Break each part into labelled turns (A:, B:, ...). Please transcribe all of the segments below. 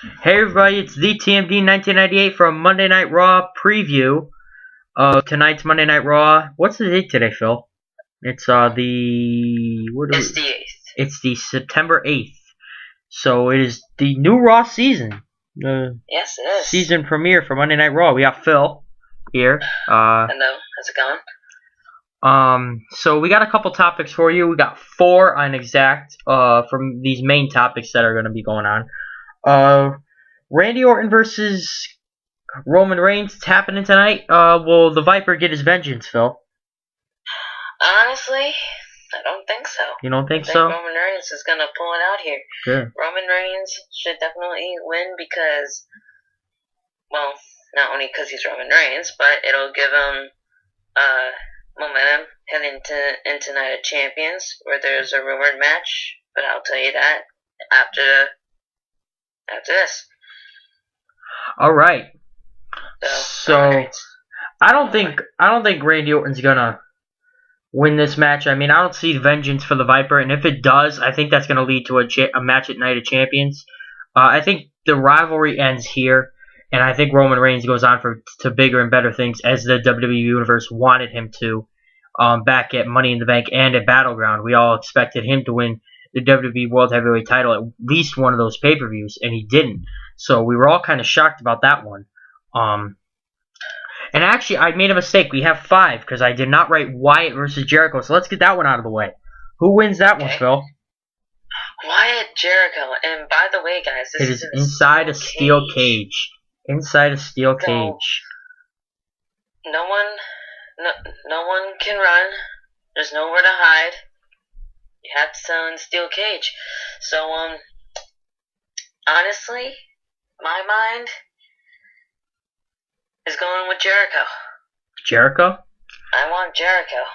A: Hey everybody, it's the TMD 1998 from Monday Night Raw preview of tonight's Monday Night Raw. What's the date today, Phil? It's
B: It's the 8th.
A: It's the September 8th. So it is the new Raw season.
B: Yes, it is.
A: Season premiere for Monday Night Raw. We got Phil here.
B: Hello, how's it going?
A: So we got a couple topics for you. We got 4 on exact from these main topics that are going to be going on. Randy Orton versus Roman Reigns. It's happening tonight. Will the Viper get his vengeance, Phil?
B: Honestly, I don't think so.
A: You don't think
B: I think
A: so?
B: Roman Reigns is gonna pull it out here.
A: Good.
B: Roman Reigns should definitely win because, well, not only because he's Roman Reigns, but it'll give him momentum heading into Night of Champions, where there's a rumored match. But I'll tell you that after this.
A: All right.
B: So
A: I don't think Randy Orton's gonna win this match. I mean, I don't see vengeance for the Viper, and if it does, I think that's gonna lead to a match at Night of Champions. I think the rivalry ends here, and I think Roman Reigns goes on to bigger and better things, as the WWE Universe wanted him to. Back at Money in the Bank and at Battleground, we all expected him to win the WWE World Heavyweight title at least one of those pay-per-views, and he didn't. So we were all kind of shocked about that one. And actually, I made a mistake. We have 5 because I did not write Wyatt versus Jericho. So let's get that one out of the way. Who wins that one, Phil?
B: Wyatt Jericho. And by the way, guys,
A: this is inside a steel cage. Inside a steel cage.
B: No one can run. There's nowhere to hide. You have to sell in a steel cage. So, honestly, my mind is going with Jericho.
A: Jericho?
B: I want Jericho.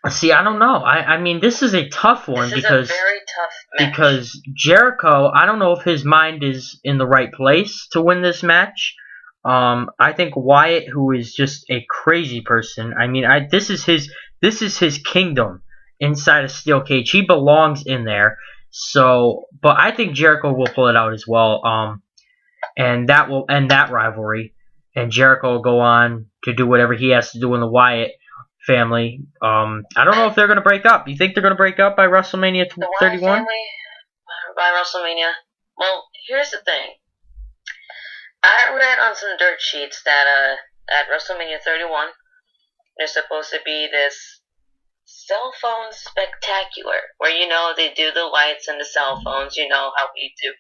A: See, I don't know. I mean, this is a tough one
B: this is a very tough match.
A: Because Jericho, I don't know if his mind is in the right place to win this match. I think Wyatt, who is just a crazy person. I mean, this is his kingdom inside a steel cage. He belongs in there. So, but I think Jericho will pull it out as well. And that will end that rivalry. And Jericho will go on to do whatever he has to do in the Wyatt family. I don't know if they're going to break up. You think they're going to break up by WrestleMania 31?
B: The Wyatt family by WrestleMania. Well, here's the thing. I read on some dirt sheets that at WrestleMania 31, there's supposed to be this cell phone spectacular where, they do the lights and the cell phones, how we do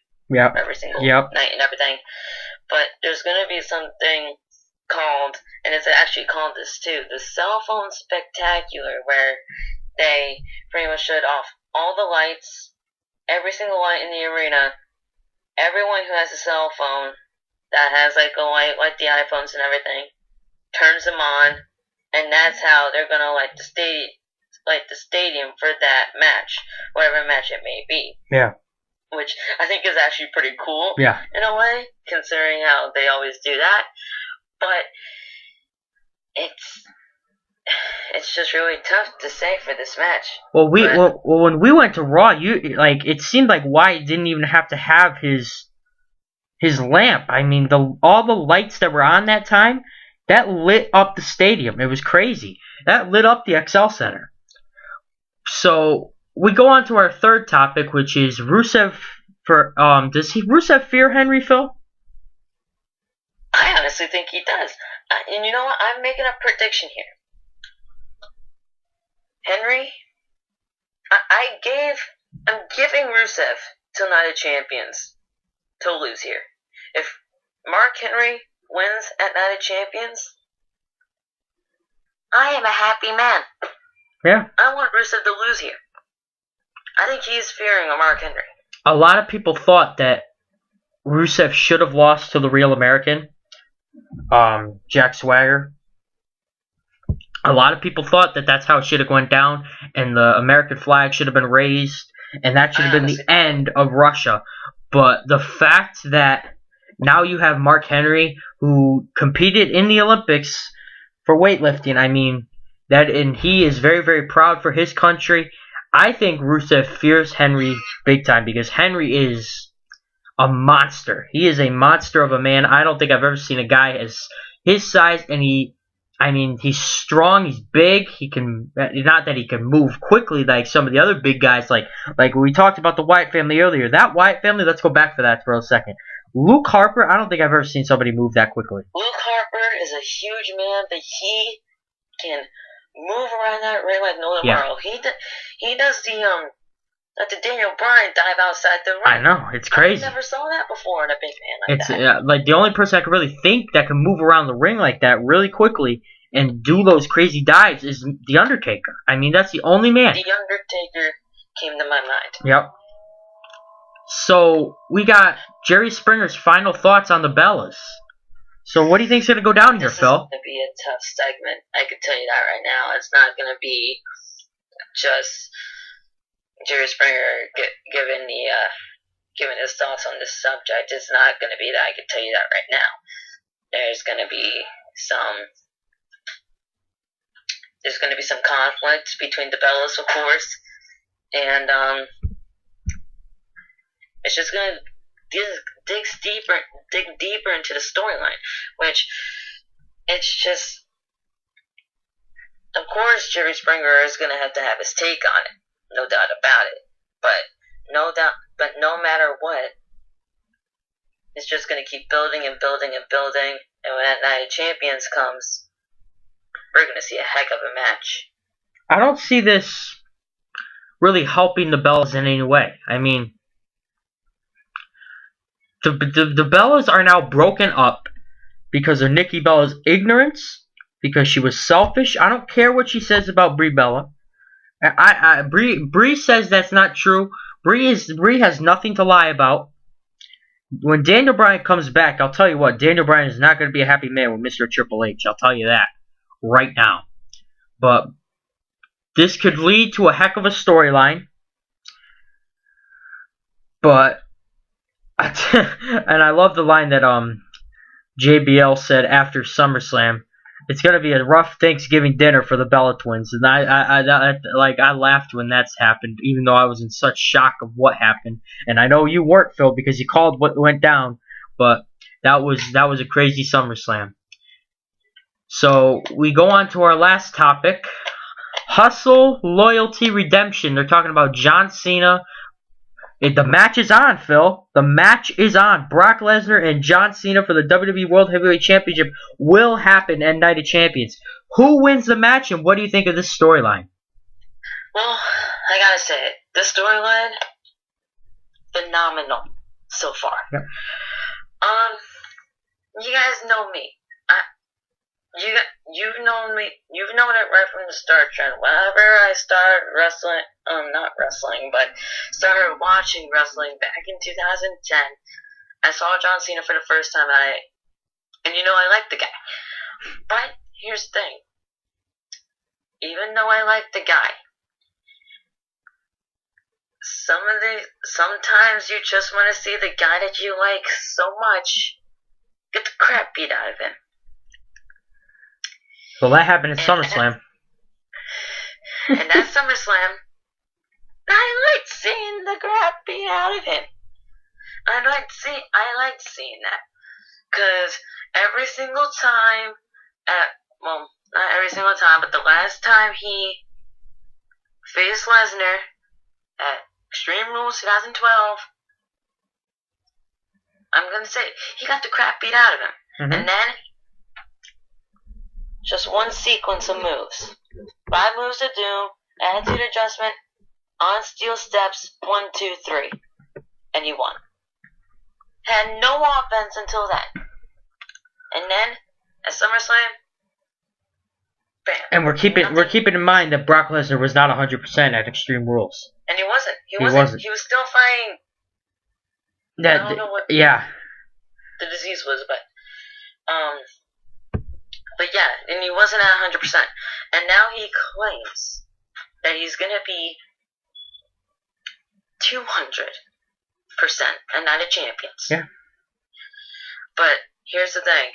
B: every single night and everything. But there's going to be something called, and it's actually called this too, the cell phone spectacular, where they pretty much shut off all the lights, every single light in the arena, everyone who has a cell phone that has like a light like the iPhones and everything, turns them on, and that's how they're going to light the stadium for that match, whatever match it may be.
A: Yeah.
B: Which I think is actually pretty cool.
A: Yeah.
B: In a way, considering how they always do that. But it's just really tough to say for this match.
A: Well, when we went to Raw, it seemed like Wyatt didn't even have to have his lamp. I mean, all the lights that were on that time, that lit up the stadium. It was crazy. That lit up the XL Center. So we go on to our third topic, which is Rusev. Does Rusev fear Henry, Phil?
B: I honestly think he does. And you know what? I'm making a prediction here. Henry, I'm giving Rusev till Night of Champions to lose here. If Mark Henry wins at Night of Champions, I am a happy man.
A: Yeah.
B: I want Rusev to lose here. I think he's fearing a Mark Henry.
A: A lot of people thought that Rusev should have lost to the Real American, Jack Swagger. A lot of people thought that that's how it should have went down, and the American flag should have been raised, and that should have been the end of Russia. But the fact that now you have Mark Henry, who competed in the Olympics for weightlifting, I mean, and he is very, very proud for his country. I think Rusev fears Henry big time because Henry is a monster. He is a monster of a man. I don't think I've ever seen a guy as his size, and he's strong, he's big, he can, not that he can move quickly like some of the other big guys, like we talked about the Wyatt family earlier. That Wyatt family, let's go back for that for a second. Luke Harper, I don't think I've ever seen somebody move that quickly.
B: Luke Harper is a huge man, but he can move around that ring like no tomorrow. Yeah. He does the Daniel Bryan dive outside the ring.
A: I know, it's crazy.
B: I never saw that before in a big man like that.
A: It's like the only person I can really think that can move around the ring like that really quickly and do those crazy dives is The Undertaker. I mean, that's the only man.
B: The Undertaker came to my mind.
A: Yep. So, we got Jerry Springer's final thoughts on the Bellas. So, what do you think's going to go down here, Phil?
B: This is going to be a tough segment. I can tell you that right now. It's not going to be just Jerry Springer giving his thoughts on this subject. It's not going to be that. I can tell you that right now. There's going to be some conflict between the Bellas, of course, and it's just going to dig deeper into the storyline, which it's just, of course, Jerry Springer is going to have his take on it, no doubt about it. But no matter what, it's just going to keep building and building and building, and when that Night of Champions comes, we're going to see a heck of a match.
A: I don't see this really helping the Bellas in any way. I mean, the Bellas are now broken up because of Nikki Bella's ignorance, because she was selfish. I don't care what she says about Brie Bella. Brie says that's not true. Brie has nothing to lie about. When Daniel Bryan comes back, I'll tell you what, Daniel Bryan is not going to be a happy man with Mr. Triple H. I'll tell you that right now. But this could lead to a heck of a storyline. But and I love the line that JBL said after SummerSlam. It's gonna be a rough Thanksgiving dinner for the Bella Twins, and I laughed when that's happened, even though I was in such shock of what happened. And I know you weren't, Phil, because you called what went down, but that was a crazy SummerSlam. So we go on to our last topic: Hustle, Loyalty, Redemption. They're talking about John Cena. The match is on, Phil. The match is on. Brock Lesnar and John Cena for the WWE World Heavyweight Championship will happen at Night of Champions. Who wins the match, and what do you think of this storyline?
B: Well, I gotta say it. The storyline, phenomenal so far.
A: Yep.
B: You guys know me. You've known me. You've known it right from the start, Trent. Whenever I started wrestling, not wrestling, but started watching wrestling back in 2010, I saw John Cena for the first time, and I liked the guy. But here's the thing. Even though I like the guy, sometimes you just want to see the guy that you like so much get the crap beat out of him.
A: Well, that happened at SummerSlam.
B: And at SummerSlam, I liked seeing the crap beat out of him. I liked seeing that. Because every single time, not every single time, but the last time he faced Lesnar at Extreme Rules 2012, I'm going to say, he got the crap beat out of him. Mm-hmm. And then, just one sequence of moves. 5 moves to do, attitude adjustment, on steel steps, 1, 2, 3. And you won. Had no offense until then. And then, at SummerSlam, bam.
A: And we're keeping in mind that Brock Lesnar was not 100% at Extreme Rules.
B: And he wasn't. He wasn't. He was still fighting. I don't know what the disease was, but yeah, and he wasn't at 100%. And now he claims that he's going to be 200% and not a champions.
A: Yeah.
B: But here's the thing.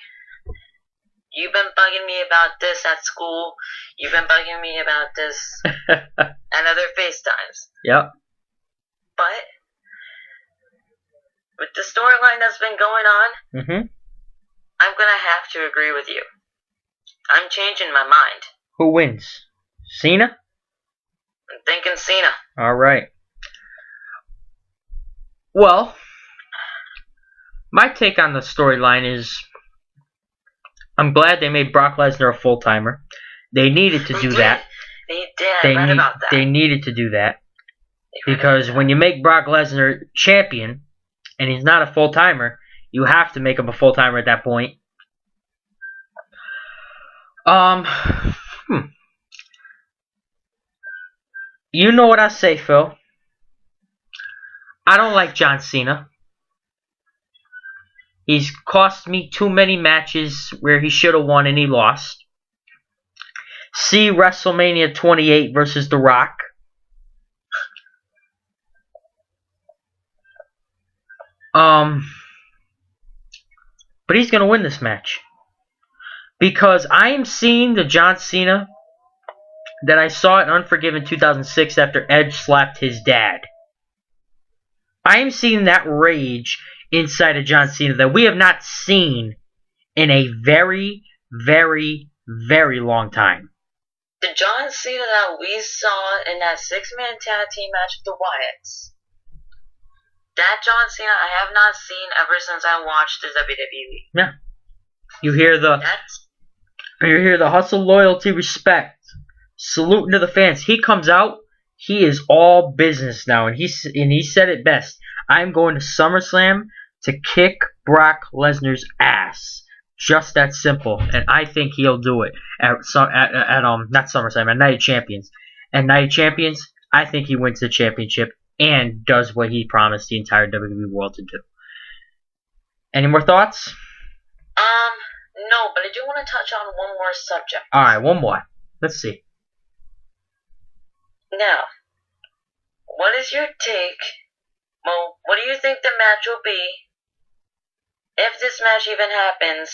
B: You've been bugging me about this at school. You've been bugging me about this at other FaceTimes.
A: Yep.
B: But with the storyline that's been going on,
A: Mm-hmm.
B: I'm gonna have to agree with you. I'm changing my mind.
A: Who wins? Cena?
B: I'm thinking Cena.
A: All right. Well, my take on the storyline is I'm glad they made Brock Lesnar a full-timer. They needed to do that.
B: They did. I read about that.
A: They needed to do that. Because when you make Brock Lesnar champion, and he's not a full-timer, you have to make him a full-timer at that point. You know what I say, Phil. I don't like John Cena. He's cost me too many matches where he should have won and he lost. See WrestleMania 28 versus The Rock. But he's going to win this match. Because I am seeing the John Cena that I saw in Unforgiven 2006 after Edge slapped his dad. I am seeing that rage inside of John Cena that we have not seen in a very, very, very long time.
B: The John Cena that we saw in that 6-man tag team match with the Wyatts, that John Cena I have not seen ever since I watched the WWE.
A: Yeah. You hear the hustle, loyalty, respect, saluting to the fans. He comes out, he is all business now, and he said it best. I'm going to SummerSlam to kick Brock Lesnar's ass. Just that simple, and I think he'll do it at not SummerSlam, at Night of Champions. At Night of Champions, I think he wins the championship and does what he promised the entire WWE world to do. Any more thoughts?
B: No, but I do want to touch on one more subject.
A: All right, one more. Let's see.
B: Now, what is your take? Well, what do you think the match will be, if this match even happens,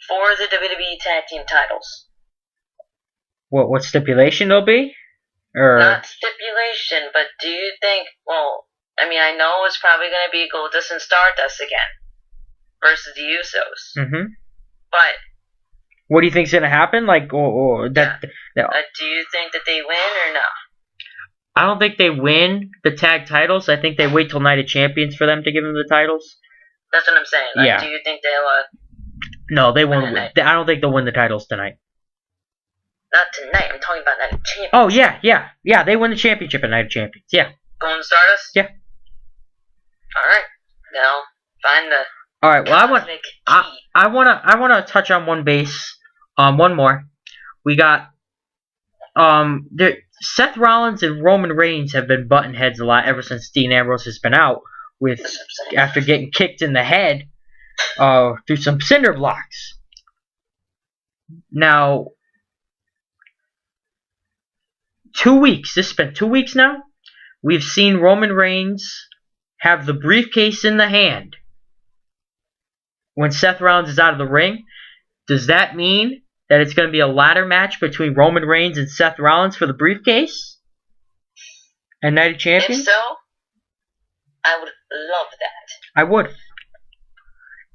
B: for the WWE Tag Team titles?
A: What stipulation there'll be? Or
B: not stipulation, but do you think? Well, I mean, I know it's probably going to be Goldust and Stardust again versus the Usos.
A: Mm-hmm.
B: But
A: what do you think's gonna happen? Like, or that?
B: Yeah. Do you think that they win or no?
A: I don't think they win the tag titles. I think they wait till Night of Champions for them to give them the titles.
B: That's what I'm saying. Like,
A: yeah.
B: Do you think they'll?
A: No, they won't. I don't think they'll win the titles tonight.
B: Not tonight. I'm talking about Night of Champions.
A: Oh yeah. They win the championship at Night of Champions. Yeah.
B: Golden Stardust.
A: Yeah.
B: All right. Now find the.
A: All right. Well, I wanna touch on one base. One more. We got Seth Rollins and Roman Reigns have been butting heads a lot ever since Dean Ambrose has been out after getting kicked in the head through some cinder blocks. Now, 2 weeks. This has been 2 weeks now. We've seen Roman Reigns have the briefcase in the hand when Seth Rollins is out of the ring. Does that mean that it's going to be a ladder match between Roman Reigns and Seth Rollins for the briefcase and Night of Champions?
B: If so, I would love that.
A: I would.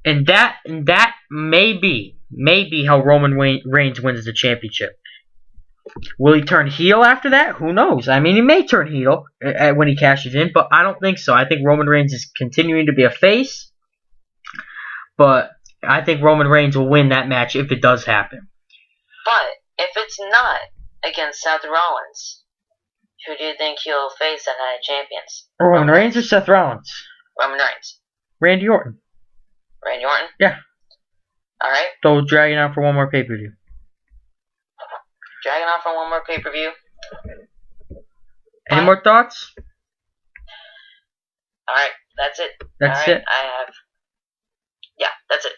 A: And that may be how Roman Reigns wins the championship. Will he turn heel after that? Who knows? I mean, he may turn heel when he cashes in, but I don't think so. I think Roman Reigns is continuing to be a face. But I think Roman Reigns will win that match if it does happen.
B: But if it's not against Seth Rollins, who do you think he'll face at Night of Champions?
A: Roman Reigns or Seth Rollins?
B: Roman Reigns.
A: Randy Orton.
B: Randy Orton?
A: Yeah.
B: Alright.
A: So dragging out for one more pay-per-view.
B: Dragging out for one more pay-per-view.
A: Any more thoughts?
B: Alright, that's it.
A: That's it.
B: Yeah, that's it.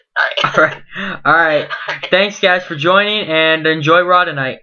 B: Alright.
A: Alright. Thanks, guys, for joining, and enjoy Raw tonight.